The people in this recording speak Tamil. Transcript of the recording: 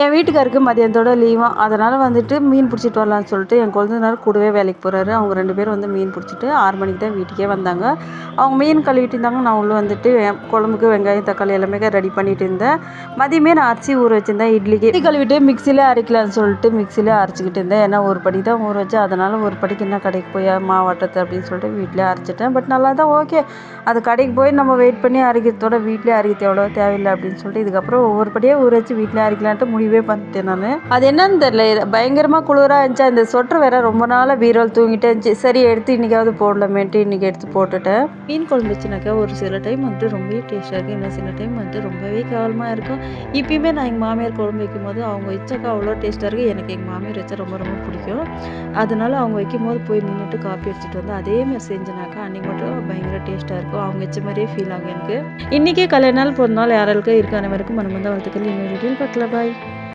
என் வீட்டுக்காருக்கு மதியானத்தோட லீவா, அதனால் வந்துட்டு மீன் பிடிச்சிட்டு வரலான்னு சொல்லிட்டு என் கொழுந்தனார் கூடவே வேலைக்கு போகிறாரு. அவங்க 2 பேரும் வந்து மீன் பிடிச்சிட்டு 6 மணிக்கு தான் வீட்டுக்கே வந்தாங்க. அவங்க மீன் கழுவிட்டு இருந்தாங்க. நான் உள்ளே வந்துட்டு குழம்புக்கு வெங்காயம் தக்காளி எல்லாமே ரெடி பண்ணிட்டு இருந்தேன். மதியமே நான் அரிசி ஊற வச்சுருந்தேன் இட்லிக்கு. இட்லி கழுவிட்டு மிக்சியில் அரைக்கலான்னு சொல்லிட்டு மிக்சியில் அரைச்சிக்கிட்டு இருந்தேன். ஏன்னா ஒரு படி தான் ஊற வச்சேன். அதனால் ஒரு படிக்கு என்ன கடைக்கு போய் மாவாட்டத்தை அப்படின்னு சொல்லிட்டு வீட்டிலே அரைச்சிட்டேன். பட் நல்லா தான் ஓகே. அது கடைக்கு போய் நம்ம வெயிட் பண்ணி அரைக்கிறதோட வீட்டிலே அரைக்கிறது எவ்வளோ தேவையில்லை அப்படின்னு சொல்லிட்டு இதுக்கப்புறம் ஒவ்வொரு படியாக ஊற வச்சு வீட்டிலே அரைக்கலான்ட்டு முடிவே பண்ணிட்டேன் நான். அது என்னன்னு தெரியல, பயங்கரமாக குளிராக இருந்துச்சு. அந்த சொட்டர் வேற ரொம்ப நாளாக பீரோல் தூங்கிட்டே இருந்துச்சு. சரி எடுத்து இன்றைக்காவது போடலாமேன்ட்டு இன்றைக்கி எடுத்து போட்டுட்டேன். மீன் குழம்பு வச்சுனாக்கா ஒரு சில டைம் வந்துட்டு ரொம்பவே டேஸ்ட்டாக இருக்குது, இன்னும் சில டைம் வந்துட்டு ரொம்பவே கேவலமாக இருக்கும். இப்பயுமே நான் எங்கள் மாமியார் குழம்பு வைக்கும் போது அவங்க வச்சாக்கா அவ்வளோ டேஸ்ட்டாக இருக்குது. எனக்கு எங்கள் மாமியார் வச்சா ரொம்ப ரொம்ப பிடிக்கும். அதனால அவங்க வைக்கும் போது போய் நின்றுட்டு காப்பி அடிச்சுட்டு வந்து அதே மாதிரி செஞ்சனாக்கா அன்றைக்கி மட்டும் பயங்கர டேஸ்ட்டாக இருக்கும். அவங்க வச்ச மாதிரியே ஃபீல் ஆகும் எனக்கு. இன்றைக்கே கல்யாண நாள் பிறந்த நாள் யாராருக்கும் இருக்க அனைவருக்கும் மனமார்ந்த வாழ்த்துக்கள். இன்னொரு வீடியோவில் பார்க்கலாம். பாய்.